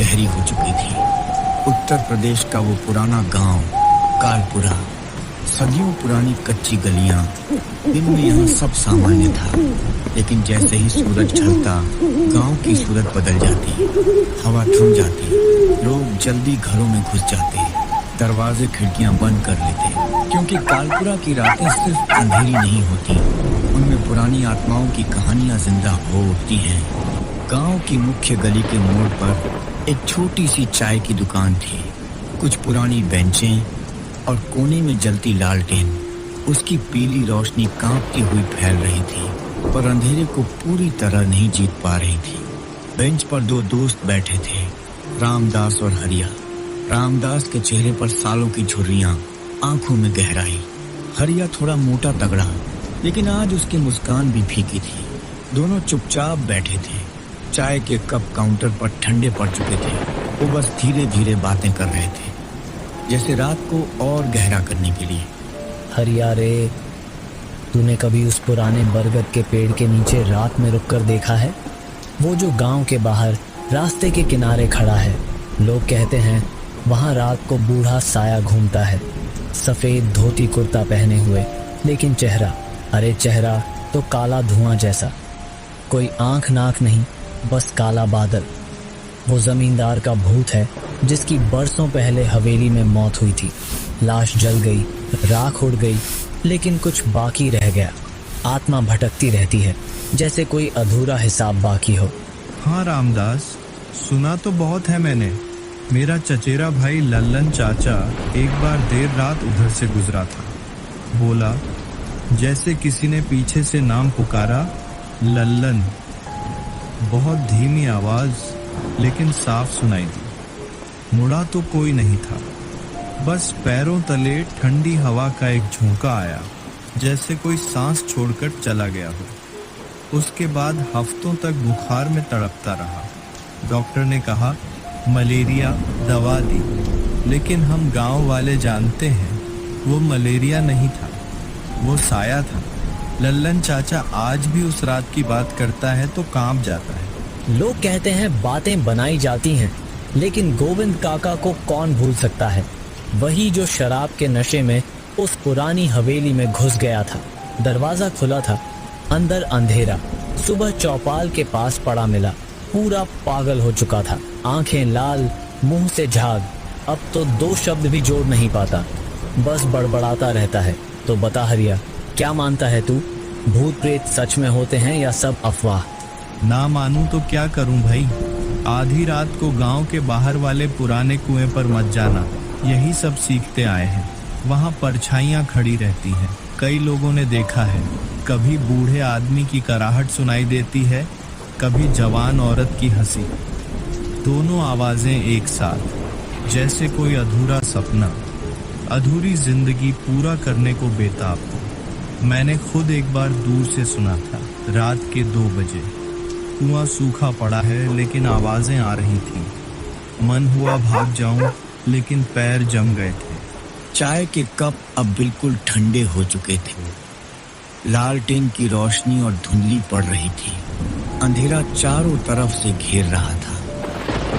गहरी हो चुकी थी। उत्तर प्रदेश का वो पुराना गांव कालपुरा, सदियों पुरानी कच्ची गलियां, दिन में यहाँ सब सामान्य था, लेकिन जैसे ही सूरज ढलता गांव की सूरत बदल जाती। हवा थम जाती, लोग जल्दी घरों में घुस जाते, दरवाजे खिड़कियां बंद कर लेते, क्योंकि कालपुरा की रातें सिर्फ अंधेरी नहीं होती, उनमें पुरानी आत्माओं की कहानियां जिंदा हो उठती हैं। गांव की मुख्य गली के मोड़ पर एक छोटी सी चाय की दुकान थी। कुछ पुरानी बेंचें और कोने में जलती लालटेन, उसकी पीली रोशनी कांपती हुई फैल रही थी, पर अंधेरे को पूरी तरह नहीं जीत पा रही थी। बेंच पर दो दोस्त बैठे थे, रामदास और हरिया। रामदास के चेहरे पर सालों की झुर्रियां, आंखों में गहराई। हरिया थोड़ा मोटा तगड़ा, लेकिन आज उसकी मुस्कान भी फीकी थी। दोनों चुपचाप बैठे थे, चाय के कप काउंटर पर ठंडे पड़ चुके थे। वो बस धीरे धीरे बातें कर रहे थे, जैसे रात को और गहरा करने के लिए। हरिया रे, तूने कभी उस पुराने बरगद के पेड़ के नीचे रात में रुककर देखा है? वो जो गांव के बाहर रास्ते के किनारे खड़ा है। लोग कहते हैं वहाँ रात को बूढ़ा साया घूमता है, सफ़ेद धोती कुर्ता पहने हुए, लेकिन चेहरा, अरे चेहरा तो काला धुआं जैसा। कोई आंख नाक नहीं, बस काला बादल। वो जमींदार का भूत है जिसकी बरसों पहले हवेली में मौत हुई थी। लाश जल गई, राख उड़ गई, लेकिन कुछ बाकी रह गया। आत्मा भटकती रहती है, जैसे कोई अधूरा हिसाब बाकी हो। हाँ रामदास, सुना तो बहुत है मैंने। मेरा चचेरा भाई लल्लन चाचा एक बार देर रात उधर से गुजरा था। बोला जैसे किसी ने पीछे से नाम पुकारा, लल्लन। बहुत धीमी आवाज, लेकिन साफ सुनाई दी। मुड़ा तो कोई नहीं था, बस पैरों तले ठंडी हवा का एक झोंका आया, जैसे कोई सांस छोड़कर चला गया हो। उसके बाद हफ्तों तक बुखार में तड़पता रहा। डॉक्टर ने कहा मलेरिया, दवा दी, लेकिन हम गांव वाले जानते हैं वो मलेरिया नहीं था, वो साया था। लल्लन चाचा आज भी उस रात की बात करता है तो कांप जाता है। लोग कहते हैं बातें बनाई जाती हैं, लेकिन गोविंद काका को कौन भूल सकता है? वही जो शराब के नशे में उस पुरानी हवेली में घुस गया था। दरवाजा खुला था, अंदर अंधेरा। सुबह चौपाल के पास पड़ा मिला, पूरा पागल हो चुका था, आंखें लाल, मुंह से झाग। अब तो दो शब्द भी जोड़ नहीं पाता, बस बड़बड़ाता रहता है। तो बता हरिया, क्या मानता है तू? भूत प्रेत सच में होते हैं या सब अफवाह? ना मानूं तो क्या करूं भाई। आधी रात को गांव के बाहर वाले पुराने कुएं पर मत जाना, यही सब सीखते आए हैं। वहां परछाइयां खड़ी रहती हैं। कई लोगों ने देखा है, कभी बूढ़े आदमी की कराहट सुनाई देती है, कभी जवान औरत की हंसी। दोनों आवाजें एक साथ, जैसे कोई अधूरा सपना, अधूरी जिंदगी पूरा करने को बेताब हो। मैंने खुद एक बार दूर से सुना था, रात के 2 बजे। कुआं सूखा पड़ा है, लेकिन आवाजें आ रही थीं। मन हुआ भाग जाऊं, लेकिन पैर जम गए थे। चाय के कप अब बिल्कुल ठंडे हो चुके थे। लालटेन की रोशनी और धुंधली पड़ रही थी। अंधेरा चारों तरफ से घेर रहा था।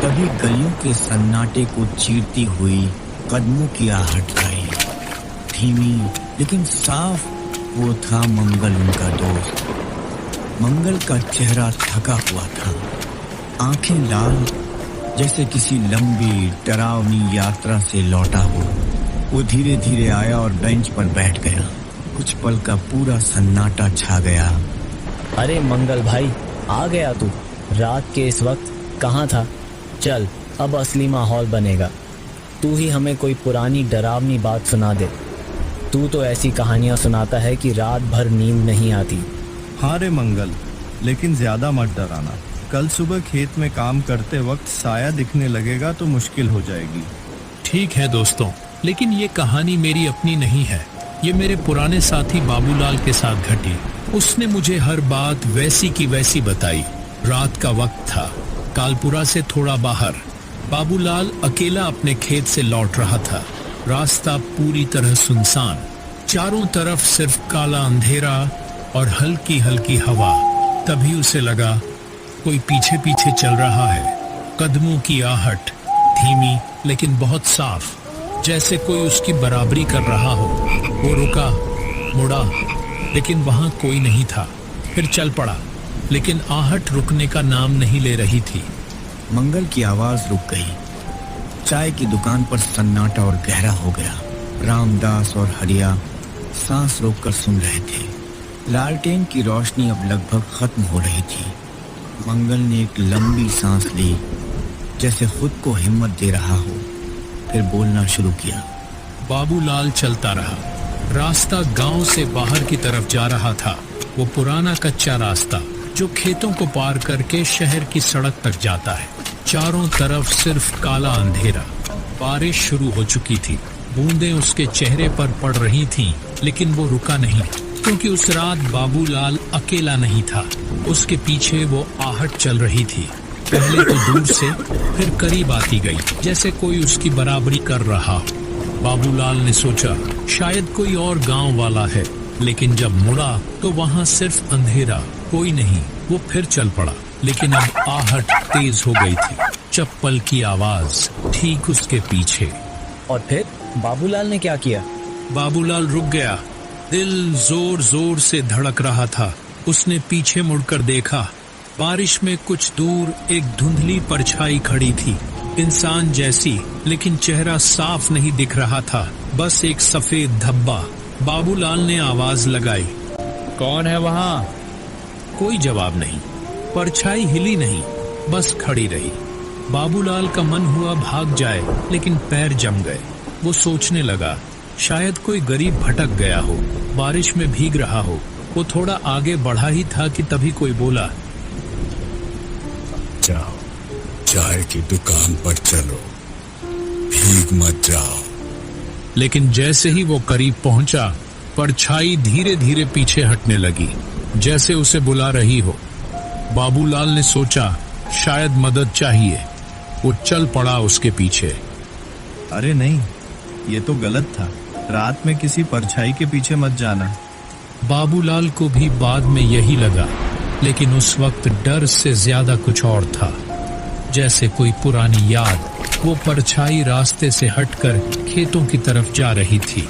तभी गलियों के सन्नाटे को चीरती हुई कदमों की आहट आई, धीमी लेकिन साफ। वो था मंगल, उनका दोस्त। मंगल का चेहरा थका हुआ था, आंखें लाल, जैसे किसी लंबी डरावनी यात्रा से लौटा हो। वो धीरे धीरे आया और बेंच पर बैठ गया। कुछ पल का पूरा सन्नाटा छा गया। अरे मंगल भाई, आ गया तू? रात के इस वक्त कहाँ था? चल, अब असली माहौल बनेगा। तू ही हमें कोई पुरानी डरावनी बात सुना दे। तू तो ऐसी कहानियां सुनाता है कि रात भर नींद नहीं आती। हाँ रे मंगल, लेकिन ज्यादा मत डराना। कल सुबह खेत में काम करते वक्त साया दिखने लगेगा तो मुश्किल हो जाएगी। ठीक है दोस्तों, लेकिन ये कहानी मेरी अपनी नहीं है। ये मेरे पुराने साथी बाबूलाल के साथ घटी। उसने मुझे हर बात वैसी की वैसी बताई। रात का वक्त था, कालपुरा से थोड़ा बाहर। बाबूलाल अकेला अपने खेत से लौट रहा था। रास्ता पूरी तरह सुनसान, चारों तरफ सिर्फ काला अंधेरा और हल्की हल्की हवा। तभी उसे लगा कोई पीछे पीछे चल रहा है। कदमों की आहट, धीमी लेकिन बहुत साफ, जैसे कोई उसकी बराबरी कर रहा हो। वो रुका, मुड़ा, लेकिन वहां कोई नहीं था। फिर चल पड़ा, लेकिन आहट रुकने का नाम नहीं ले रही थी। मंगल की आवाज रुक गई। चाय की दुकान पर सन्नाटा और गहरा हो गया। रामदास और हरिया सांस रोककर सुन रहे थे। लालटेन की रोशनी अब लगभग खत्म हो रही थी। मंगल ने एक लंबी सांस ली, जैसे खुद को हिम्मत दे रहा हो। फिर बोलना शुरू किया। बाबूलाल चलता रहा। रास्ता गांव से बाहर की तरफ जा रहा था। वो पुराना कच्चा रास्ता जो खेतों को पार करके शहर की सड़क तक जाता है। चारों तरफ सिर्फ काला अंधेरा। बारिश शुरू हो चुकी थी। बूंदें उसके चेहरे पर पड़ रही थीं, लेकिन वो रुका नहीं, क्योंकि उस रात बाबूलाल अकेला नहीं था। उसके पीछे वो आहट चल रही थी। पहले तो दूर से, फिर करीब आती गई, जैसे कोई उसकी बराबरी कर रहा हो। बाबूलाल ने सोचा शायद कोई और गांव वाला है, लेकिन जब मुड़ा तो वहां सिर्फ अंधेरा, कोई नहीं। वो फिर चल पड़ा, लेकिन अब आहट तेज हो गई थी। चप्पल की आवाज ठीक उसके पीछे। और फिर बाबूलाल ने क्या किया? बाबूलाल रुक गया। दिल जोर जोर से धड़क रहा था। उसने पीछे मुड़कर देखा। बारिश में कुछ दूर एक धुंधली परछाई खड़ी थी, इंसान जैसी, लेकिन चेहरा साफ नहीं दिख रहा था, बस एक सफेद धब्बा। बाबूलाल ने आवाज लगाई, कौन है वहाँ? कोई जवाब नहीं। परछाई हिली नहीं, बस खड़ी रही। बाबूलाल का मन हुआ भाग जाए, लेकिन पैर जम गए। वो सोचने लगा शायद कोई गरीब भटक गया हो, बारिश में भीग रहा हो। वो थोड़ा आगे बढ़ा ही था कि तभी कोई बोला, जाओ, चाय की दुकान पर चलो, भीग मत जाओ। लेकिन जैसे ही वो करीब पहुंचा, परछाई धीरे धीरे पीछे हटने लगी, जैसे उसे बुला रही हो। बाबूलाल ने सोचा शायद मदद चाहिए। वो चल पड़ा उसके पीछे। अरे नहीं, ये तो गलत था। रात में किसी परछाई के पीछे मत जाना। बाबूलाल को भी बाद में यही लगा, लेकिन उस वक्त डर से ज्यादा कुछ और था, जैसे कोई पुरानी याद। वो परछाई रास्ते से हटकर खेतों की तरफ जा रही थी।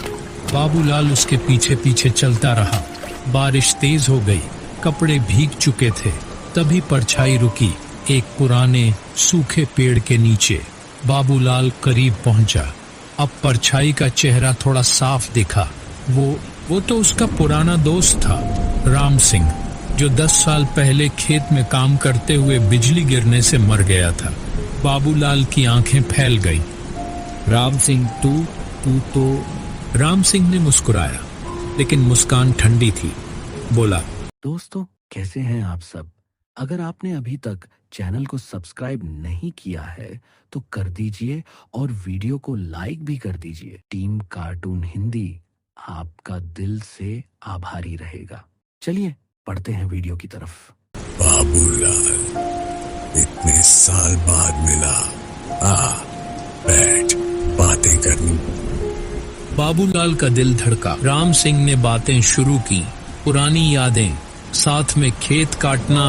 बाबूलाल उसके पीछे पीछे चलता रहा। बारिश तेज हो गई, कपड़े भीग चुके थे। तभी परछाई रुकी, एक पुराने सूखे पेड़ के नीचे। बाबूलाल करीब पहुंचा। अब परछाई का चेहरा थोड़ा साफ दिखा। वो तो उसका पुराना दोस्त था, राम सिंह, जो 10 साल पहले खेत में काम करते हुए बिजली गिरने से मर गया था। बाबूलाल की आंखें फैल गईं। राम सिंह, तू तो... राम सिंह ने मुस्कुराया, लेकिन मुस्कान ठंडी थी। बोला, दोस्तों, कैसे हैं आप सब? अगर आपने अभी तक चैनल को सब्सक्राइब नहीं किया है तो कर दीजिए और वीडियो को लाइक भी कर दीजिए। टीम कार्टून हिंदी आपका दिल से आभारी रहेगा। चलिए पढ़ते हैं वीडियो की तरफ। बाबूलाल, इतने साल बाद मिला। बैठ, बातें करनी। बाबूलाल का दिल धड़का। राम सिंह ने बातें शुरू की, पुरानी यादें, साथ में खेत काटना,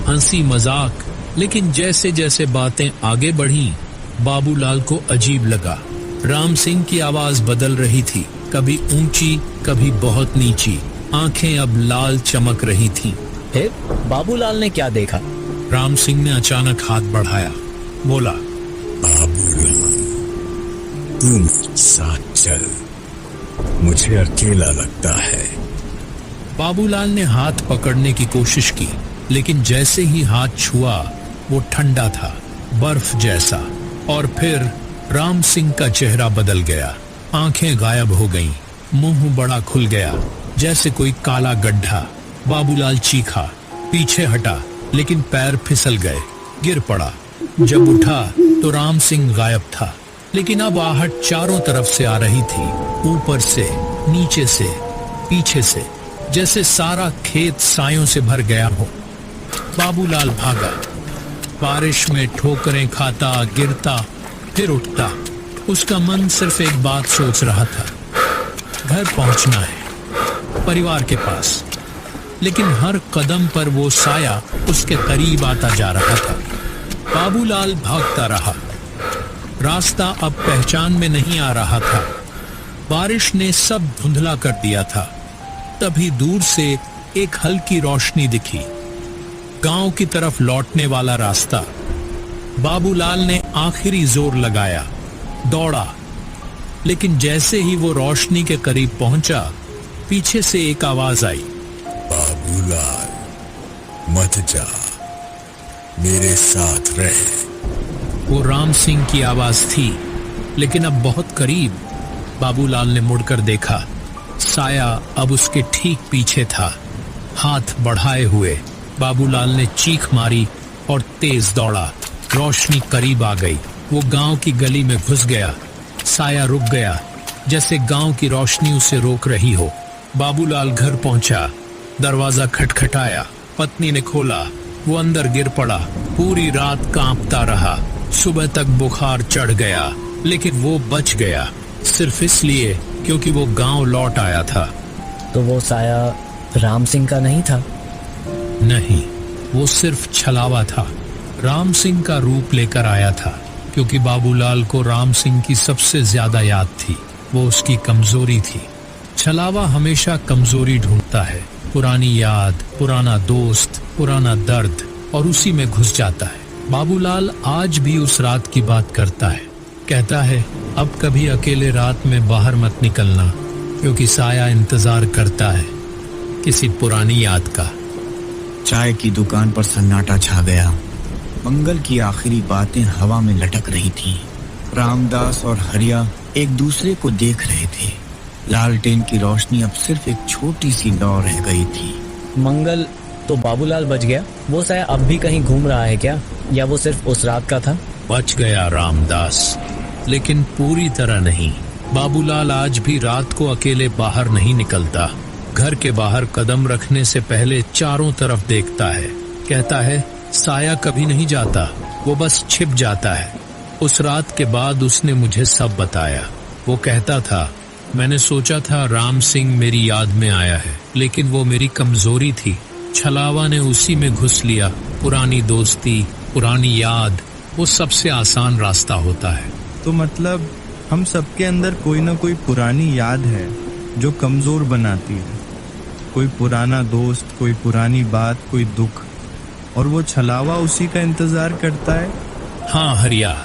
हंसी मजाक। लेकिन जैसे जैसे बातें आगे बढ़ीं, बाबूलाल को अजीब लगा। राम सिंह की आवाज बदल रही थी, कभी ऊंची, कभी बहुत नीची। आंखें अब लाल चमक रही थीं। फिर बाबूलाल ने क्या देखा? राम सिंह ने अचानक हाथ बढ़ाया, बोला, बाबूलाल, तुम साथ चल, मुझे अकेला लगता है। बाबूलाल ने हाथ पकड़ने की कोशिश की, लेकिन जैसे ही हाथ छुआ वो ठंडा था, बर्फ जैसा। और फिर राम सिंह का चेहरा बदल गया। आंखें गायब हो गईं, मुंह बड़ा खुल गया, जैसे कोई काला गड्ढा। बाबूलाल चीखा, पीछे हटा, लेकिन पैर फिसल गए, गिर पड़ा। जब उठा तो राम सिंह गायब था, लेकिन अब आहट चारों तरफ से आ रही थी, ऊपर से, नीचे से, पीछे से, जैसे सारा खेत सायों से भर गया हो। बाबूलाल भागा, बारिश में ठोकरें खाता, गिरता, फिर उठता। उसका मन सिर्फ एक बात सोच रहा था, घर पहुंचना है, परिवार के पास। लेकिन हर कदम पर वो साया उसके करीब आता जा रहा था। बाबूलाल भागता रहा। रास्ता अब पहचान में नहीं आ रहा था। बारिश ने सब धुंधला कर दिया था। तभी दूर से एक हल्की रोशनी दिखी। गांव की तरफ लौटने वाला रास्ता। बाबूलाल ने आखिरी जोर लगाया, दौड़ा, लेकिन जैसे ही वो रोशनी के करीब पहुंचा, पीछे से एक आवाज आई, बाबूलाल, मत जा, मेरे साथ रहे। वो राम सिंह की आवाज थी, लेकिन अब बहुत करीब। बाबूलाल ने मुड़कर देखा। साया अब उसके ठीक पीछे था, हाथ बढ़ाए हुए। बाबूलाल ने चीख मारी और तेज दौड़ा। रोशनी करीब आ गई। वो गांव की गली में घुस गया। साया रुक गया, जैसे गांव की रोशनी उसे रोक रही हो। बाबूलाल घर पहुंचा। दरवाजा खटखटाया। पत्नी ने खोला। वो अंदर गिर पड़ा। पूरी रात कांपता रहा। सुबह तक बुखार चढ़ गया, लेकिन वो बच गया, सिर्फ इसलिए क्योंकि वो गांव लौट आया था। तो वो साया राम सिंह का नहीं था? नहीं, वो सिर्फ छलावा था। राम सिंह का रूप लेकर आया था, क्योंकि बाबूलाल को राम सिंह की सबसे ज्यादा याद थी। वो उसकी कमजोरी थी। छलावा हमेशा कमजोरी ढूंढता है, पुरानी याद, पुराना दोस्त, पुराना दर्द, और उसी में घुस जाता है। बाबूलाल आज भी उस रात की बात करता है। कहता है, अब कभी अकेले रात में बाहर मत निकलना, क्योंकि साया इंतजार करता है किसी पुरानी याद का। चाय की दुकान पर सन्नाटा छा गया। मंगल की आखिरी बातें हवा में लटक रही थीं। रामदास और हरिया एक दूसरे को देख रहे थे। लालटेन की रोशनी अब सिर्फ एक छोटी सी लौ रह गई थी। मंगल, तो बाबूलाल बच गया? वो साया अब भी कहीं घूम रहा है क्या, या वो सिर्फ उस रात का था? बच गया रामदास, लेकिन पूरी तरह नहीं। बाबूलाल आज भी रात को अकेले बाहर नहीं निकलता। घर के बाहर कदम रखने से पहले चारों तरफ देखता है। कहता है, साया कभी नहीं जाता, वो बस छिप जाता है। उस रात के बाद उसने मुझे सब बताया। वो कहता था, मैंने सोचा था राम सिंह मेरी याद में आया है, लेकिन वो मेरी कमजोरी थी। छलावा ने उसी में घुस लिया। पुरानी दोस्ती, पुरानी याद, वो सबसे आसान रास्ता होता है। तो मतलब हम सबके अंदर कोई ना कोई पुरानी याद है जो कमजोर बनाती है। कोई पुराना दोस्त, कोई पुरानी बात, कोई दुख, और वो छलावा उसी का इंतजार करता है। हाँ हरिया,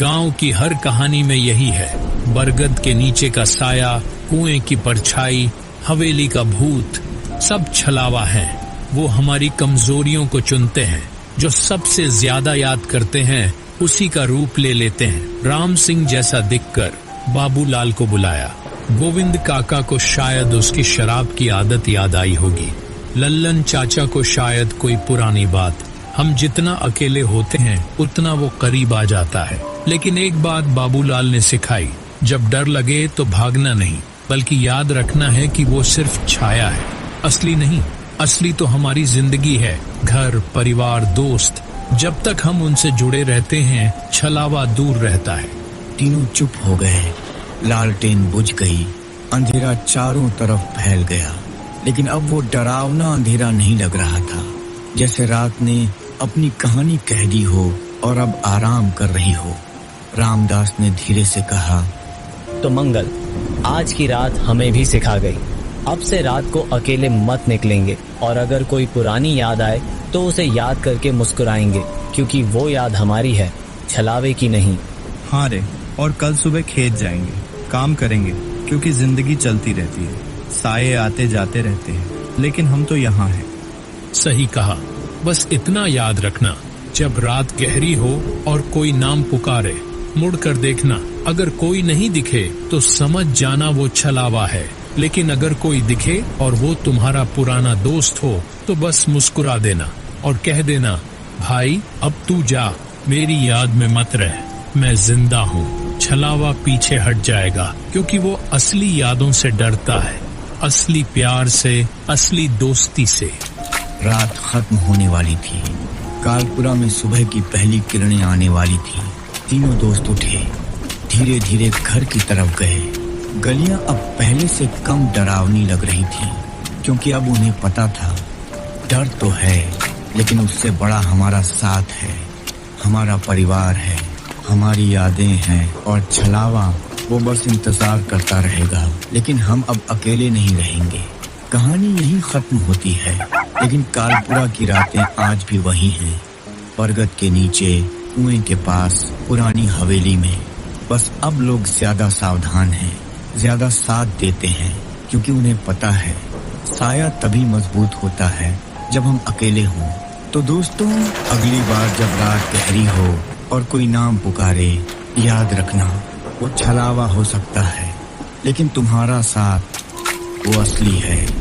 गांव की हर कहानी में यही है। बरगद के नीचे का साया, कुएं की परछाई, हवेली का भूत, सब छलावा हैं। वो हमारी कमजोरियों को चुनते हैं। जो सबसे ज्यादा याद करते हैं, उसी का रूप ले लेते हैं। राम सिंह जैसा दिखकर बाबूलाल को बुलाया। गोविंद काका को शायद उसकी शराब की आदत याद आई होगी। लल्लन चाचा को शायद कोई पुरानी बात। हम जितना अकेले होते हैं, उतना वो करीब आ जाता है। लेकिन एक बात बाबूलाल ने सिखाई, जब डर लगे तो भागना नहीं, बल्कि याद रखना है कि वो सिर्फ छाया है, असली नहीं। असली तो हमारी जिंदगी है, घर, परिवार, दोस्त। जब तक हम उनसे जुड़े रहते हैं, छलावा दूर रहता है। तीनों चुप हो गए। लालटेन बुझ गई। अंधेरा चारों तरफ फैल गया, लेकिन अब वो डरावना अंधेरा नहीं लग रहा था, जैसे रात ने अपनी कहानी कह दी हो और अब आराम कर रही हो। रामदास ने धीरे से कहा, तो मंगल, आज की रात हमें भी सिखा गई। अब से रात को अकेले मत निकलेंगे, और अगर कोई पुरानी याद आए तो उसे याद करके मुस्कुराएंगे, क्योंकि वो याद हमारी है, छलावे की नहीं। हाँ रे, और कल सुबह खेत जाएंगे, काम करेंगे, क्योंकि जिंदगी चलती रहती है, साये आते जाते रहते हैं, लेकिन हम तो यहाँ हैं। सही कहा। बस इतना याद रखना, जब रात गहरी हो और कोई नाम पुकारे, मुड़कर देखना। अगर कोई नहीं दिखे तो समझ जाना वो छलावा है, लेकिन अगर कोई दिखे और वो तुम्हारा पुराना दोस्त हो, तो बस मुस्कुरा देना और कह देना, भाई अब तू जा, मेरी याद में मत रह, मैं जिंदा हूँ। छलावा पीछे हट जाएगा, क्योंकि वो असली यादों से डरता है, असली प्यार से, असली दोस्ती से। रात खत्म होने वाली थी। कालपुरा में सुबह की पहली किरणें आने वाली थी। तीनों दोस्त उठे, धीरे धीरे घर की तरफ गए। गलियां अब पहले से कम डरावनी लग रही थी, क्योंकि अब उन्हें पता था, डर तो है, लेकिन उससे बड़ा हमारा साथ है। हमारा परिवार है, हमारी यादें हैं और छलावा वो बस इंतजार करता रहेगा। लेकिन हम अब अकेले नहीं रहेंगे। कहानी यहीं खत्म होती है, लेकिन कालपुरा की रातें आज भी वही हैं, बरगद के नीचे, कुएं के पास, पुरानी हवेली में। बस अब लोग ज्यादा सावधान हैं, ज्यादा साथ देते हैं, क्योंकि उन्हें पता है साया तभी मजबूत होता है जब हम अकेले हों। तो दोस्तों, अगली बार जब रात गहरी हो और कोई नाम पुकारे, याद रखना वो छलावा हो सकता है, लेकिन तुम्हारा साथ वो असली है।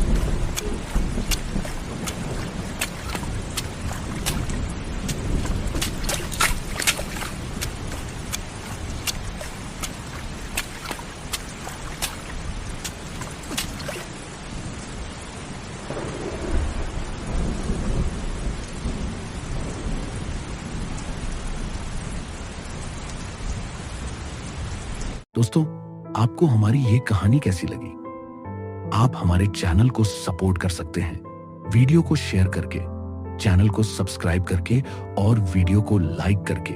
दोस्तों, आपको हमारी ये कहानी कैसी लगी? आप हमारे चैनल को सपोर्ट कर सकते हैं वीडियो को शेयर करके, चैनल को सब्सक्राइब करके और वीडियो को लाइक करके।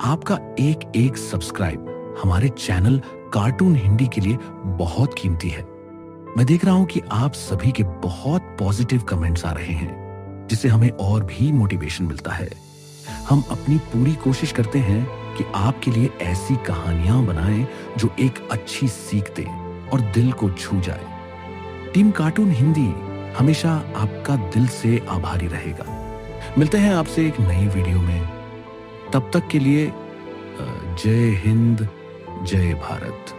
आपका एक एक सब्सक्राइब हमारे चैनल कार्टून हिंदी के लिए बहुत कीमती है। मैं देख रहा हूं कि आप सभी के बहुत पॉजिटिव कमेंट्स आ रहे हैं, जिससे हमें और भी मोटिवेशन मिलता है। हम अपनी पूरी कोशिश करते हैं कि आपके लिए ऐसी कहानियां बनाएं जो एक अच्छी सीख दे और दिल को छू जाए। टीम कार्टून हिंदी हमेशा आपका दिल से आभारी रहेगा। मिलते हैं आपसे एक नई वीडियो में। तब तक के लिए जय हिंद, जय भारत।